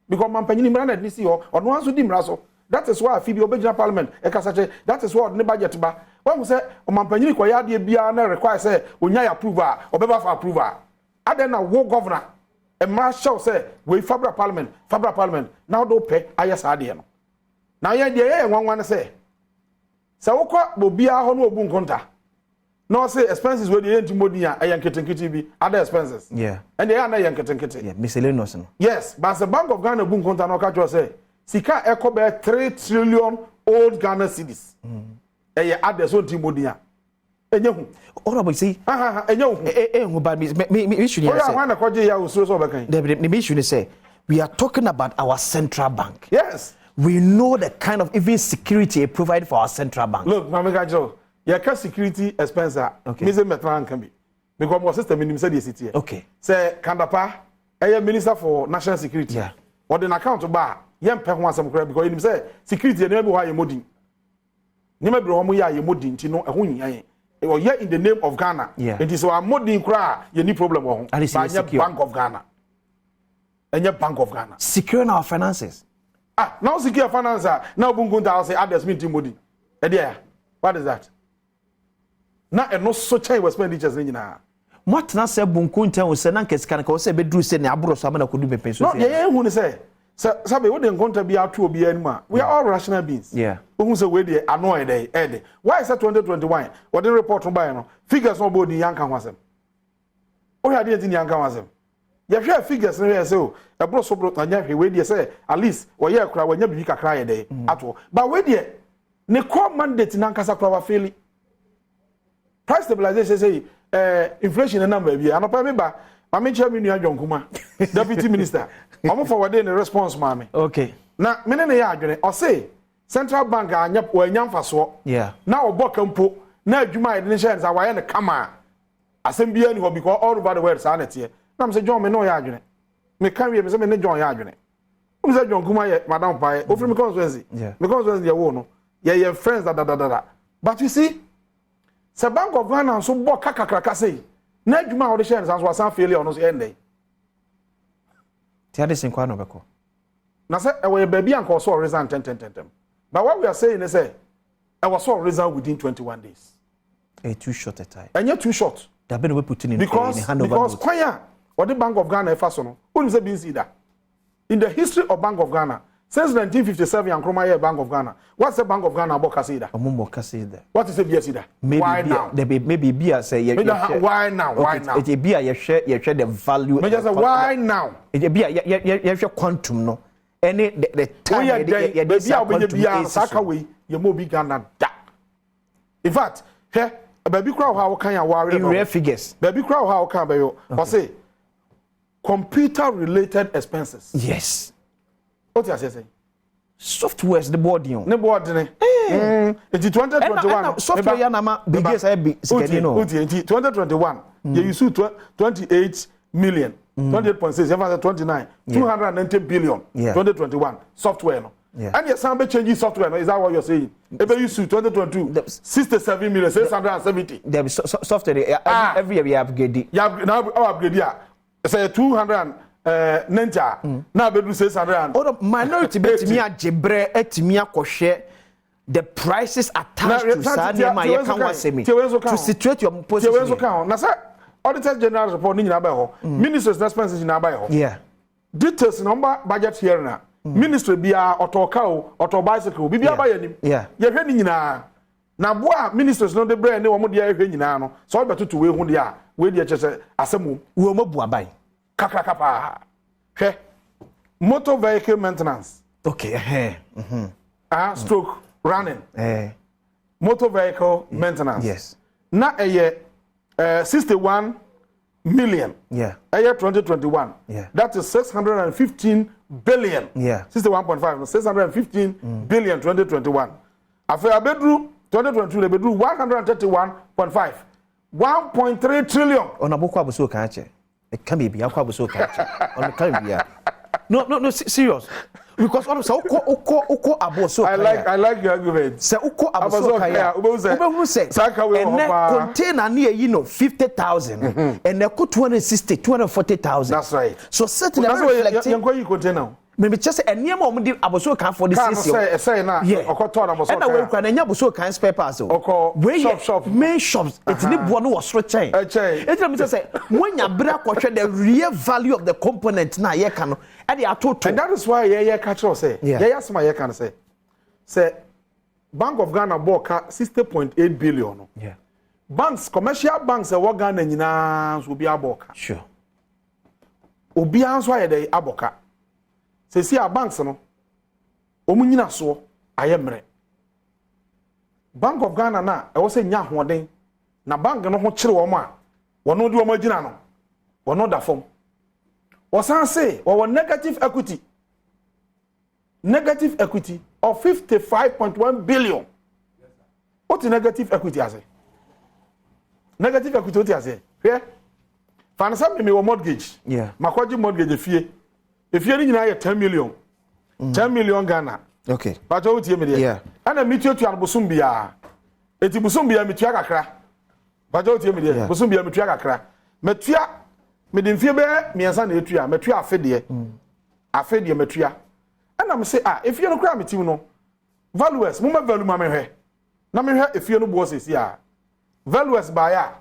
S2: because mampani ni mra na disi ho ono anso di mra so that is why Phoebe Obejina Parliament e kasache that is what ne budget ba when say o mampani ni kwaya de bia na require say onya ya approval obeba for approval aden na wo governor e ma show say we fabra parliament now do pay ayesa de no na ye de ye nwanwan say sa wokwa bobia ho no obu nkonta no say expenses we dey entimodi a yanketenkete bi other expenses
S1: yeah
S2: and they are na yanketenkete
S1: yeah miscellaneous no
S2: yes but the Bank of Ghana bu nkonta no ka jo say sika ekobe 3 trillion old Ghana cedis eye other so entimodi a enye hu
S1: honorable say
S2: enye hu
S1: hu bad me issue here
S2: say na koje ya usuro so bekan
S1: the issue say we are talking about our central bank.
S2: Yes.
S1: we know the kind of even security provided for our central bank.
S2: Look, Mamika Joe, your security expense, Mr. Metran can be. Because my system in the city.
S1: Okay.
S2: Say, Kandapa, a minister for national security.
S1: Yeah.
S2: Or the account to bar, young Pekwan some crap because he say security never why you modding. Never be home, you modding, you know, a wing. Or yet in the name of Ghana.
S1: Yeah.
S2: It is our modding cry, you need problem.
S1: And it's
S2: Bank of Ghana. And your Bank of Ghana.
S1: Securing our finances.
S2: Now secure finance. Now Bungunta say others meeting modding. What is that? Now and no such a expenditures in
S1: What na say bunkunta wo se na nkesika ka wo se bedru se ne aburo so amana kodu bepenso.
S2: No, yeah, who say sabe we dey contact be out to obi anima. We are all rational beings.
S1: Yeah.
S2: Who say we dey annoy dey. Why is that 2021? What the report on buy no? Figures no body yanka wasem. O ya dey tin yanka wasem. Ya hwe figures no here say o aburo so bro tanya hwe we dey say at least we ya kura wanya bibi kakra ye dey ato. But we dey ne core mandate nankasa kura wa faili. Price stabilization say inflation number bi anopa me ba mame chairman nua Dwonkuma deputy minister omo forward in response mame
S1: Okay.
S2: na me ne ya adwene o say central bank anya mfaso
S1: Yeah.
S2: na oboka mpo na adwuma ide ne share nsa waye ne kama asem bia ni ho because all over the world sa na tie na me say John me no ya adwene me kan wie me say me ne John ya adwene me say Dwonkuma ye madam pae ofri me constituency me constituency ye wo no ye friends da but you see the Bank of Ghana so bo kakakraka say na adwuma wo de share nsa so asan failure no so end
S1: Ti ade sin kwa no beko.
S2: Na say e we baby anko so resign 10. But what we are saying is say I was so resign within 21 days.
S1: Too short a time.
S2: And yet too short.
S1: They have been putting in
S2: because kwanya or the Bank of Ghana fa so no. Who say bin see that? In the history of Bank of Ghana since 1957 and Kroma Bank of Ghana. What's the Bank of Ghana about Kasida? What is the BSida? Why now?
S1: Maybe Bia say
S2: why now? Why now?
S1: It be you share the value.
S2: Why now?
S1: It be you share quantum no. Any the time
S2: you Sakaway, you mo big Ghana. In fact, here baby crowd how can you worry
S1: in rare figures.
S2: Baby crowd how can be you? Or say computer related expenses.
S1: Yes.
S2: What you say?
S1: Softwares the body on.
S2: Ne board ne. It's 2021.
S1: Software ya na ma biggest I be sikeni no.
S2: 2021. You use 28 million. 28.6 even 29. 290 billion. 2021 software no. And your sample changing software no, is that what you're saying? Ebe use 2022 67 million 670.
S1: There software every year we upgrade.
S2: Yeah, now upgrade ya. Say 200 Nenta na bedu 600.
S1: Or minority betimi ajebre etimi akohwe the prices attached to Sanema ye kan wasemi to situate your position.
S2: Na say Auditor General report ni nyina ba ho. Ministers expenses nyina ba ho.
S1: Yeah.
S2: Details number budget here na. Ministry bia otoka o, oto bicycle bibia ba yanim.
S1: Yeah.
S2: Ye hwe ni nyina. Na boa ministers no de brand ne wo mo de hwe nyina no. So betutu we hu de a we de chese asemu.
S1: We mo bua ban.
S2: Kakrakapa. Okay. Motor vehicle maintenance.
S1: Okay.
S2: Stroke running. Motor vehicle maintenance.
S1: Yes.
S2: Na 61 million.
S1: Yeah.
S2: 2021.
S1: Yeah.
S2: That is 615 billion.
S1: Yeah.
S2: 61.5. 615 billion 2021. After bedroom 2022 the bedroom 131.5. 1.3 trillion.
S1: Onaboko abuso kan che. It can be akwa abuso kan che. On can be. No, serious. Because all so uko abuso kan.
S2: I like your argument.
S1: Se uko abuso kan. Ube say. And container near 50,000 and they cost 240,000.
S2: That's right.
S1: So certainly
S2: you container.
S1: Maybe just a near moment abuso kan for this year.
S2: Say na okoto na abuso kan.
S1: And we can enya abuso kan spare parts o.
S2: Shop
S1: main shops it need one was chain. It let me just say when you bring the real value of the component na ye can and
S2: that is why ye catch us say ye asma ye can say Bank of Ghana bought 60.8 billion.
S1: Yeah.
S2: Banks, commercial banks e Ghana nyina so bi aboka.
S1: Sure.
S2: Obi anso aye dey aboka. Se si a banks no omu nyina so ayemre. Bank of Ghana na e wo se nya hoden na bank no ho kire wo ma wono de wo magina no wono da fom. Wosan say wo negative equity. negative equity of 55.1 billion. What is negative equity as a? Negative equity what as a? Yeah. For example, me mortgage.
S1: Yeah.
S2: Makwaji mortgage if you need 10 million. 10 million Ghana.
S1: Okay.
S2: But what you mean?
S1: Yeah.
S2: And I meet you to Busumbia. Eti Busumbia mitua kakra. But what you mean? Busumbia mitua kakra. Metua me dem fie be miensa na etua, metua afede. Afede metua. And I'm say if you no kra metim no. Valuers, mo value ma mehwe. Na mehwe efie no bo sesi a. Valuers buyer.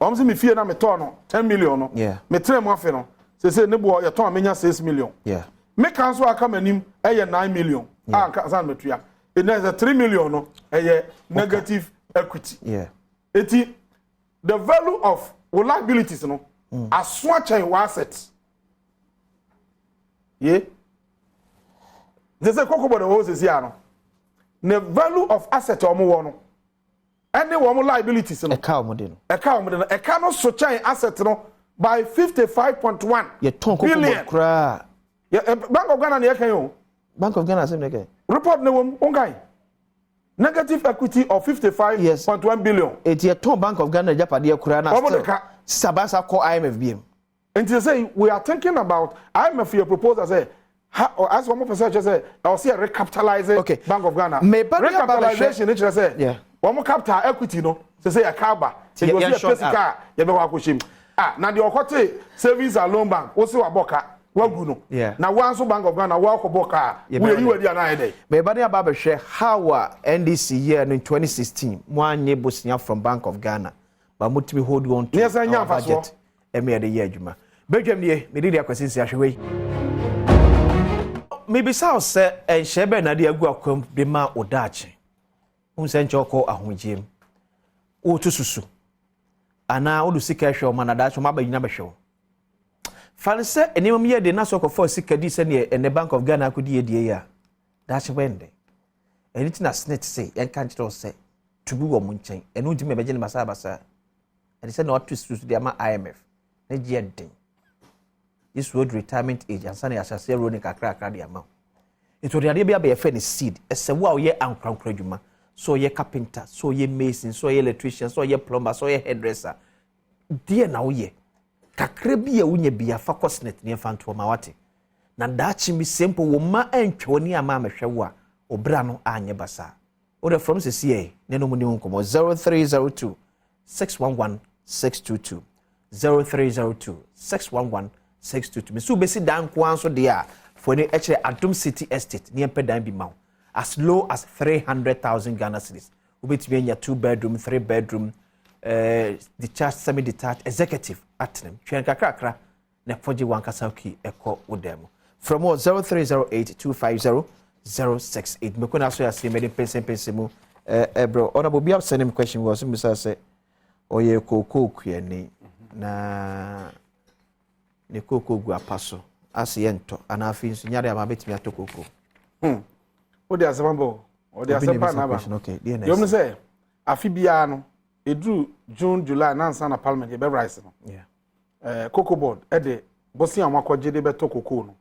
S2: Om se me fie na me to no 10 million no.
S1: Yeah.
S2: Me tre mo afe no. Se ne bo ye to amenya 6 million.
S1: Yeah.
S2: Me cancel aka manim 9 million. Ah, san metua. It is a 3 million no. Negative equity.
S1: Yeah.
S2: The value of liabilities no as swatch and assets. Yeah. They say Cocobo the hoses here no. The value of asset or more no. Any one liabilities no.
S1: A cow model.
S2: A cow model. A cannot swatch asset no by 55.1 billion. Yeah, Bank of Ghana near
S1: Bank of Ghana same like
S2: report no one negative equity of 55.1 billion.
S1: It's a ton Bank of Ghana Japadia Kurana. Sabasa call IMF BM. And
S2: to say we are thinking about IMF your proposal say as one more person say I'll see a recapitalize Bank of Ghana. Recapitalization it say yeah. One more capital equity no say a caba. Say you see a physical you be wa kushim. Na the okote savings and loan bank wo se wa boka.
S1: Yeah.
S2: Now once Bank of Ghana walk boka we you ready na day.
S1: Me body about share how NDC year in 2016 one neighbors from Bank of Ghana but mutimi hold on to
S2: yes, our budget
S1: e me the year adwuma. Bedwam nie me dey akwasi ahwewe. Me be say enhye be na dey agu akwam be ma odache. Unse nchoko ahogiem. O to susu. Ana o du sika hwe o manadache ma ba nyina be hwe. Fanse enimam ye de na so for sika di se ne the Bank of Ghana ko di edie ya. Dache wende. Eniti na snit say en kan chiro say to be wo munchen. Enu di me beje ne basa. And say no twist to the IMF. Na gie den. This road retirement age and sane asase road ne kakra de ama. Ito de ade bia be fe ne seed. Ese wo ye ankrankra dwuma. So ye carpenter, so ye mason, so ye electrician, so ye plumber, so ye hairdresser. Die na wo ye. Kakra bia wunye bia fa cosnet ne fa nto ma wate. Na dachi mi simple wo ma antwo ni ama mehwe wo a obra no anye basa. Order from CCA ne no mu ni nkomo 0302 611 622 0302 611 622. Me so besi dan ko anso de a for ne echere Adom City Estate ne empedan bi ma as low as 300,000 Ghana cedis. Obetimi anya 2 bedroom, 3 bedroom detached semi detached executive atnem. Twen kakra na foji wankasa ki eko wodemo. From 0308 250 068. Me kuna so ya se Badwam Mpensenpensemu bro. Honorable be sending question was Mr. say oye koko kuani na ne koko gu apaso asiyento ana afi nso nyare ama betimi atokoko
S2: o de asembo o de asempa na ba
S1: okay
S2: you know say afi bia no edru June July na nsa na parliament e be rise no
S1: yeah
S2: cocoa board e de bosi an wakoje de beto cocoa no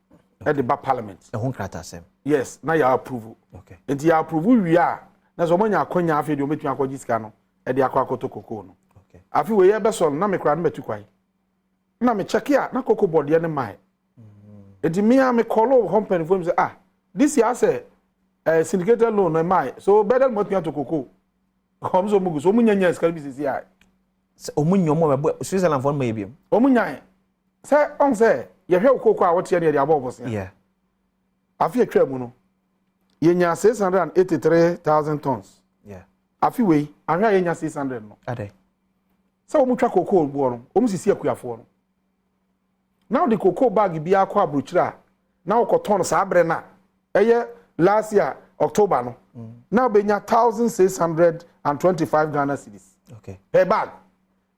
S2: e de ba parliament
S1: e ho krata asem
S2: yes na ya approve
S1: okay
S2: enti ya approve wi a na so manya akonya afi de o metumi akoji sika no e de akoto cocoa no afi we ye be so na me kra na metu kwai na me check ya na cocoa board ye ne mai enti me a me call company for me say this year say syndicated loan na mai so better mo to cocoa come so mugu so munyanya sika bi sisi ai
S1: omunyo mo be Switzerland for me biem
S2: omunyan say on say ye hwe cocoa a wote ne de abobos
S1: yeah
S2: afi atwa mu no ye nya 683,000 tons
S1: yeah
S2: afi we ahwa ye nya 600 no
S1: ade
S2: so o mutwa cocoa bo no o musisi akuafo no now the cocoa bag bi akwa abrochira na okoton sa abre na eye last year October no now be nya 1,625 Ghana cedis
S1: okay
S2: per bag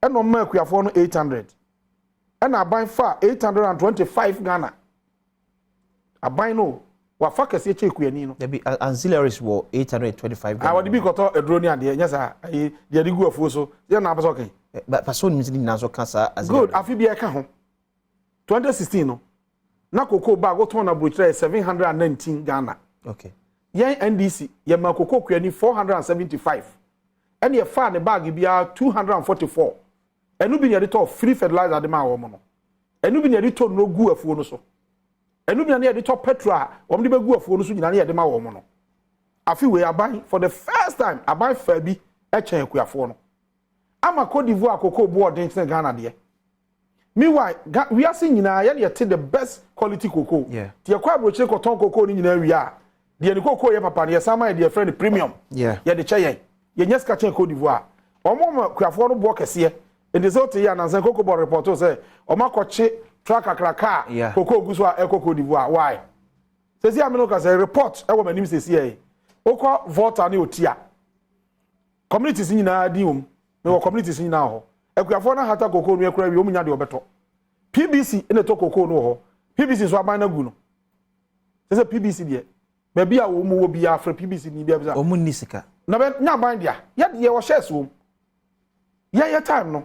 S2: and no ma akuafo no 800 and aban fa 825 Ghana aban no wa fa kase che kuani no
S1: there be auxiliaries were 825 Ghana
S2: what be koto edroni ade nya sa de de gu afuo so ye na abaso kan
S1: but person means na so cancer as
S2: good afi bia ka ho 2016 no na cocoa bag what one abrochira 719 Ghana
S1: Okay.
S2: Yen NDC ye ma cocoa kwani 475. And ye fa ne bag bia 244. Enu bi ne de to free fertilizer de ma wo mo no. Enu bi ne de to no gu afuo no so. Enu bi ne de to petrol a wo de be gu afuo no so nyina ne de ma wo mo no. Afi we aban for the first time aban fa bi e chen akuafo no. Ama Cote d'Ivoire cocoa board den Ghana de. Meanwhile, we are seeing the best quality cocoa.
S1: Yeah.
S2: The kwa broche cotton cocoa ni nyina wi a. The ni cocoa ye papa ne sama ye friend premium.
S1: Yeah.
S2: Ye de chayen. Ye nyeska chen Cote d'Ivoire. Omo kuafo no bo kese. In the result ye anansan cocoa board report say omo akọche track akraka cocoa gu so a Cote d'Ivoire. Why? Say see ameno ka say report e wo manim say see okọ voter ni otia. Communities nyina di um. Me wo communities nyina ho. Ekuafo na hata cocoa no ekura wi omunya de obeto. PBC ene to cocoa no ho. PBC so aban na gu no. Say PBC de. Ba bia wo mu wo bia afra PBC ni bia bia.
S1: Omu ni sika.
S2: Na be nya ban dia. Ye wo shares wo. Ye time no.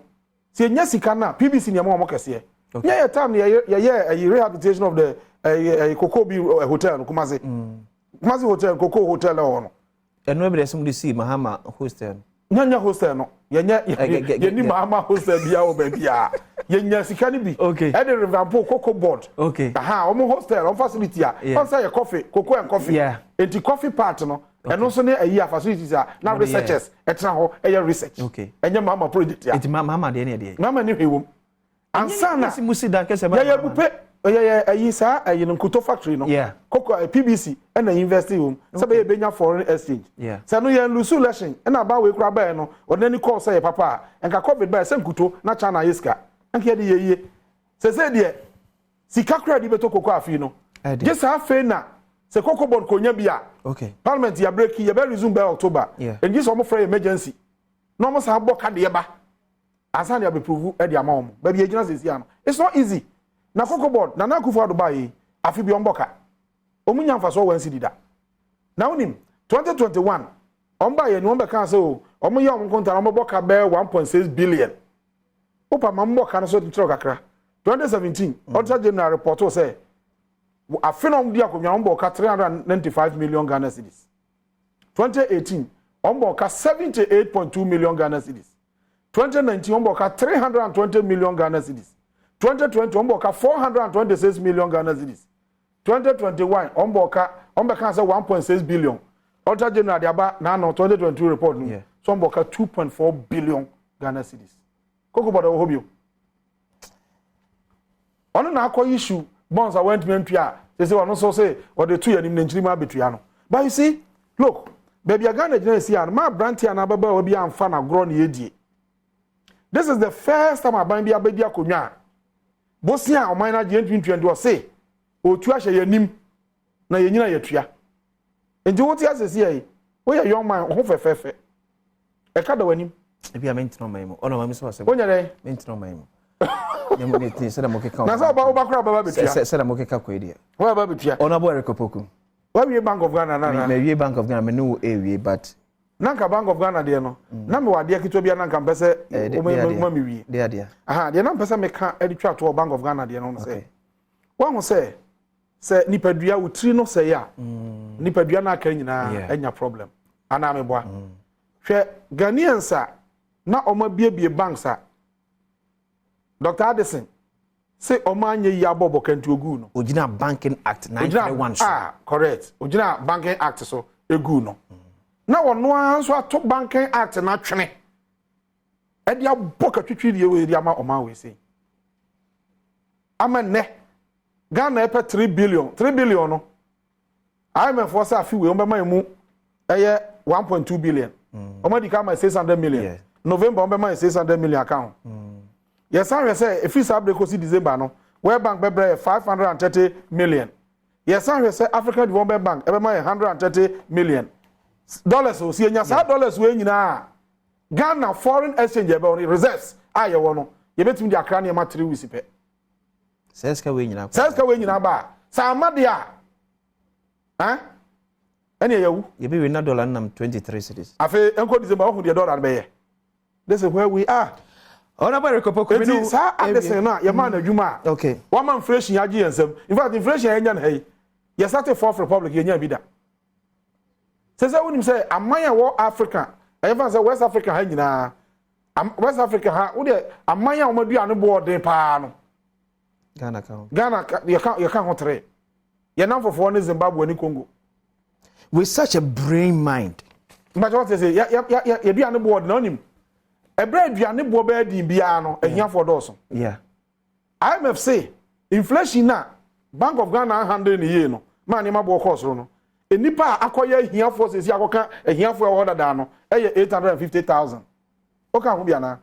S2: Se nya sika na PBC ni mo kese. Ye time ye rehabilitation of the cocoa bi hotel no Kumasi. Kumasi hotel cocoa hotel na ho no.
S1: Eno be some dey see Mahama hostel.
S2: Nya hostel no. Ye ni Mahama hostel bia wo ba bia. Ye sika ni bi.
S1: Okay.
S2: E de revampo cocoa board.
S1: Okay.
S2: Aha, omo hostel, on facility a. On say coffee, cocoa and coffee.
S1: Yeah.
S2: Enti coffee part no. And also ne ayi facilities a na researchers etra ho research.
S1: Okay.
S2: Enye Mahama project ya.
S1: Enti Mahama de ne de.
S2: Mahama ni hwewom. Ansa na
S1: musi da kese ba.
S2: Ya bupe ayi sa ayi no Nkuto factory no.
S1: Yeah.
S2: Cocoa PBC and na university home. Sabe ye benya foreign exchange.
S1: Yeah.
S2: Sa no ye lusu lesson and aba we kura ba no. Odani call say papa enka COVID ba se Nkuto na China yiska. Anke de ye. Se de sika kura di beto cocoa afi no. Just afi na se cocoa board konya bia.
S1: Okay.
S2: Parliament ya break ya be resume by October.
S1: Yeah.
S2: And this almost for emergency. No almost have boka de ba. Asani ya be prove e de amom. Ba bi ejina sesi ano. It's not easy. Na cocoa board na Akufo Addo ba yi afi bi omboka. Omunya mfa so wansi dida. Na unim 2021 omba ye no omba kan say o omo ye omko ntara ombo boka be 1.6 billion. Opa mamboka na so tiro kakra. 2017 Auditor General report say afinom dia konwa omboka 395 million Ghana cedis. 2018 omboka 78.2 million Ghana cedis. 2019 omboka 320 million Ghana cedis. 2020 omboka 426 million Ghana cedis. 2021 omboka say 1.6 billion. Auditor General diaba na no 2022 report no. Yeah. So omboka 2.4 billion Ghana cedis. Koko bodo hobio. Ono na akọ issue bonds are went mentua. They say ono so say or the 2 year nim nchiri ma betua no. But you see, look, baby Ghana Nigeria see an ma branti an ababa obi amfa na gro na yedie. This is the first time aban bia bedi akonwa. Bosia o man na je 2020 say otua hye yanim na yenyina yetua. Enti woti asese yi, wo ye young man ho fefefe. E ka da wanim.
S1: E bia mentino maimo. Ono ma mi so ase.
S2: Wonya dai?
S1: Mentino maimo. Nemo ne ti se da mo keka.
S2: Na so ba kura baba betua.
S1: Se da mo keka ko ide.
S2: Wo baba betua.
S1: Ono bo Erekopoku.
S2: Wa wie Bank of Ghana na.
S1: Me wie Bank of Ghana me no e but
S2: nanka Bank of Ghana de no na me wade akito bia nanka mpese o me wie
S1: de
S2: aha de na mpese me ka editwa to Bank of Ghana de no say wan ho say nipadua utiri no say ya nipadua na aka nyina anya problem ana me boa hwe Ghanaians na oma biebie banks Dr. Addison say oma anye yi abobo kantu ogu no
S1: Ogina Banking Act 931
S2: correct Ogina Banking Act so egu no na wono anso ato Banking Act na twene e dia boka twitwi die we dia ma oma we sei amane Ghana epe 3 billion no IMF for say afi we o be man mu eye 1.2 billion oma di ka ma 600 million November o be man 600 million account yes I say if you say kosi December no World Bank be 530 million yes I say African Development Bank e be man 130 million dollars o si enya sa dollars we nyina Ghana foreign exchange e be reserves aye wo no ye betimi di akra na ma 3 weeks pe
S1: seska we nyina
S2: ba sa amade a ene yewu
S1: ye be we na dollar nam 23 cedis
S2: afi enko December o hu de dollar be ye this is where we are
S1: ona ba Erekopoku me no
S2: sa adesen na ye ma na adwuma
S1: okay
S2: one man inflation ya gi ensem in fact inflation enya na hey ye start Fourth Republic ye nya bi da Say when say amaya wo Africa even say West Africa ha nyina West Africa ha wo de amaya wo maduane board pa no Ghana you can hotre you nan for ne Zimbabwe ni Congo
S1: with such a brain mind
S2: but what say ya duane board na onim ebra duane board ba di bia no ehia for doso
S1: yeah
S2: IMF say inflation na Bank of Ghana handle ni ye no man ma bo course no enipa akoya ehia for say akoka ehia for order da no eye 850,000 oka ho bia na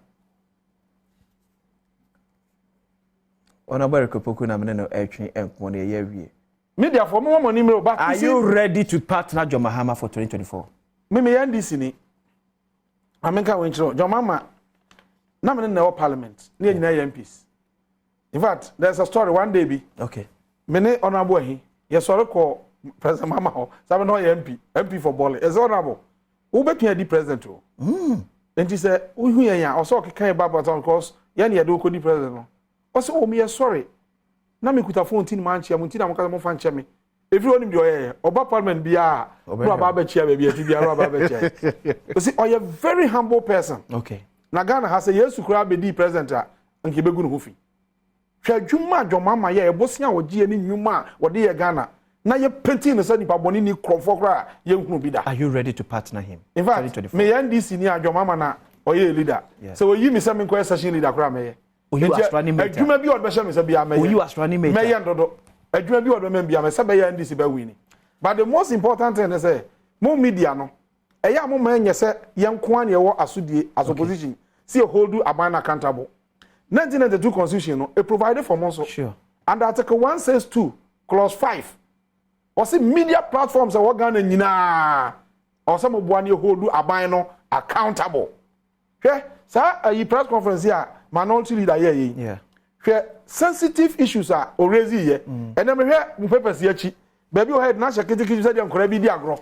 S1: ona bariko poku na me no etwe enko na ye wie
S2: media for me money me back.
S1: Are you ready to partner John Mahama for 2024?
S2: Me NDC ni America when John Mahama na me na parliament na nyina MPs. In fact, there's a story one day be.
S1: Okay.
S2: Me ne honorable he. Yes sorry call President Mahama ho. Sabe no MP for Bole. Is honorable. Who be di president o. And he said, "Who yan also kan ba but because yan ye do ko di president no." Also o me sorry. Na me kuta phone tin man chia mo tin am ka mo fa nche me everyone him the oye oba parliament bia no aba ba chia bia ti bia no aba ba chia you see oye very humble person
S1: okay
S2: na Ghana has a yesu kura be di president a nke begu no hofi hwa dwuma adwoma ye ebosia wogie ni nwuma wode ye Ghana na ye penti no say nipa boni ni krofo kura ye hunu bi da.
S1: Are you ready to partner him?
S2: In fact me NDC ni adwoma na oye leader so oyi mi say me ko session leader kura me ye
S1: you as running mate.
S2: Adwuma bi odbe me say bia me
S1: you as running mate.
S2: Me ye ndodo. Adwuma bi odbe me bia me say be ye NDC be win. But the most important thing is say mo media no eya mo ma enye say ye nko an ye wo asodie as opposition see hold you aban accountable. 1992 constitution no it provided for monso.
S1: Sure.
S2: And article 162 clause 5 or say media platforms are Ghana nyina or some bo an ye hold you aban no accountable. Okay? Sir, a press conference here minority leader here
S1: yeah
S2: where sensitive issues are already here and then me hear me papers here chi baby o head na shakiti say dem kora bi di agro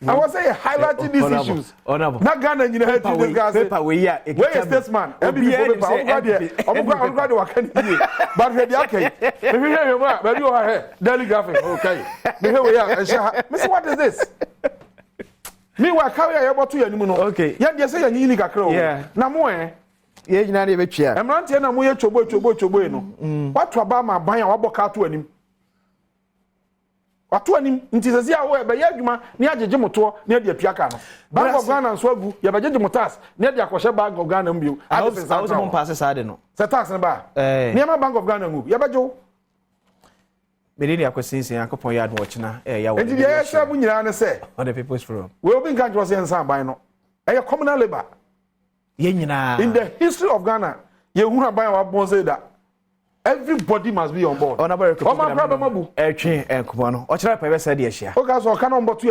S2: I was say highlighting these issues na Ghana nyina head to this guy
S1: paper we here
S2: where is statesman every paper I'm glad you can here but we dey okay me hear you baby o head daily graphic okay me hear we here me say what is this me wa carry able to yanimu no
S1: okay
S2: ya dey say yanyi ni kakra o na mo
S1: ye nyina de betwia
S2: emrante na mo ye chobo no watu aba ma ban a waboka to anim watu anim nti sesi a wo e be ye adwuma ne agege moto ne de apiaka no Bank of Ghana nso agu ye be gege motas ne de akohye Bank of Ghana mbio
S1: I was mon pass side no
S2: se tax ne ba ne ma Bank of Ghana ngu ye be jo
S1: be dey akwasinsin akopon ya do ochina ya wo
S2: nti ye sha bu nyira ne se
S1: on the people's forum
S2: we obi nkan jo se nsan ban no e communal labor
S1: in
S2: the history of Ghana, you who have bought say that everybody must be on board.
S1: On a very
S2: problem.
S1: and Kubono. Or try to say, yes, yeah.
S2: Okay, so I can't on board to